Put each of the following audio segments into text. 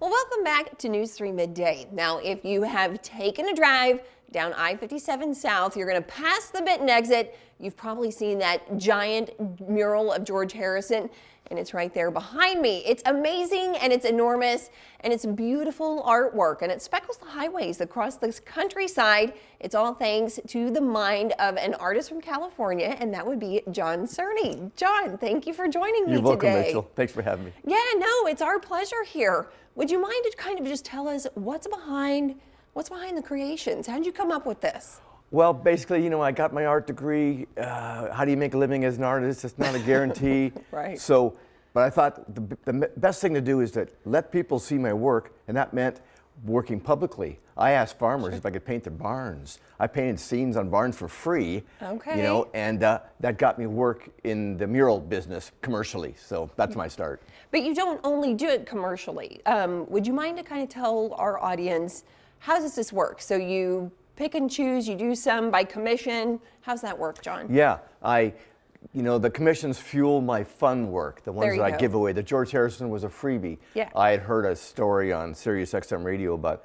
Well, welcome back to News 3 Midday. Now, if you have taken a drive down I-57 South, you're going to pass the Benton exit. You've probably seen that giant mural of George Harrison, and it's right there behind me. It's amazing, and it's enormous, and it's beautiful artwork, and it speckles the highways across this countryside. It's all thanks to the mind of an artist from California, and that would be John Cerney. John, thank you for joining me today. You're welcome, Rachel. Thanks for having me. Yeah, no, it's our pleasure here. Would you mind to kind of just tell us what's behind the creations? How did you come up with this? Well, basically, I got my art degree. How do you make a living as an artist? It's not a guarantee. Right. So, but I thought the best thing to do is to let people see my work, and that meant working publicly. I asked farmers if I could paint their barns. I painted scenes on barns for free. Okay. And that got me work in the mural business commercially. So that's my start. But you don't only do it commercially. Would you mind to kind of tell our audience, how does this work? So you pick and choose, you do some by commission. How's that work, John? Yeah, the commissions fuel my fun work, the ones that I give away. The George Harrison was a freebie. Yeah. I had heard a story on Sirius XM radio about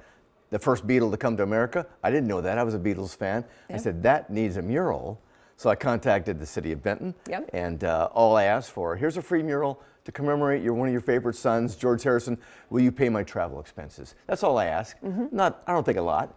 the first Beatle to come to America. I didn't know that. I was a Beatles fan. Yep. I said, that needs a mural. So I contacted the city of Benton. Yep. And all I asked for, here's a free mural to commemorate one of your favorite sons, George Harrison. Will you pay my travel expenses? That's all I ask. I don't think a lot.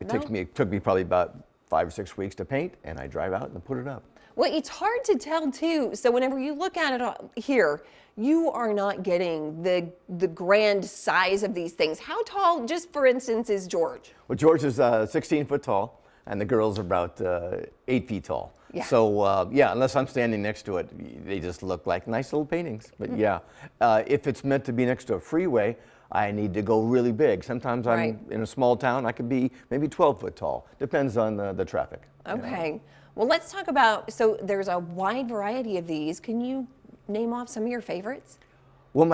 It took me probably about 5 or 6 weeks to paint, and I drive out and put it up. Well, it's hard to tell too. So whenever you look at it here, you are not getting the grand size of these things. How tall, just for instance, is George? Well, George is 16 foot tall, and the girls are about 8 feet tall. Yeah. So unless I'm standing next to it, they just look like nice little paintings. But if it's meant to be next to a freeway, I need to go really big. Sometimes I'm in a small town, I could be maybe 12 foot tall. Depends on the traffic. Okay. Well, let's talk about, so there's a wide variety of these. Can you name off some of your favorites? Well,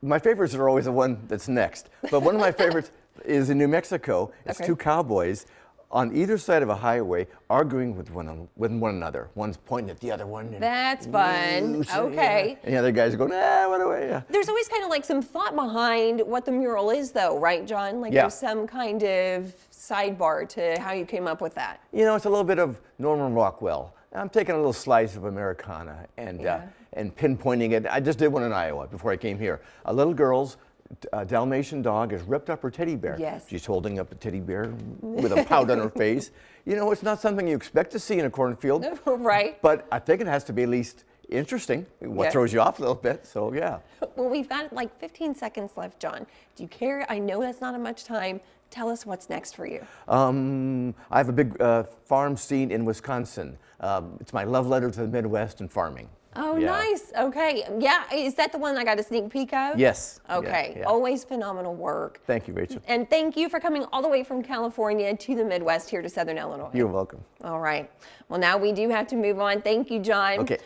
my favorites are always the one that's next. But one of my favorites is in New Mexico. It's two cowboys on either side of a highway arguing with one another. One's pointing at the other one. That's fun. Okay. Yeah. And the other guys are going, what away. Yeah. There's always kind of like some thought behind what the mural is though, right, John? Like there's some kind of sidebar to how you came up with that. It's a little bit of Norman Rockwell. I'm taking a little slice of Americana and pinpointing it. I just did one in Iowa before I came here. A little girl's Dalmatian dog has ripped up her teddy bear. Yes. She's holding up a teddy bear with a pout on her face. It's not something you expect to see in a cornfield. Right. But I think it has to be at least interesting. What throws you off a little bit, so yeah. Well, we've got like 15 seconds left, John. Do you care? I know that's not much time. Tell us what's next for you. I have a big farm scene in Wisconsin. It's my love letter to the Midwest and farming. Oh, nice. Okay. Yeah. Is that the one I got a sneak peek of? Yes. Okay. Yeah. Always phenomenal work. Thank you, Rachel. And thank you for coming all the way from California to the Midwest here to Southern Illinois. You're welcome. All right. Well, now we do have to move on. Thank you, John. Okay.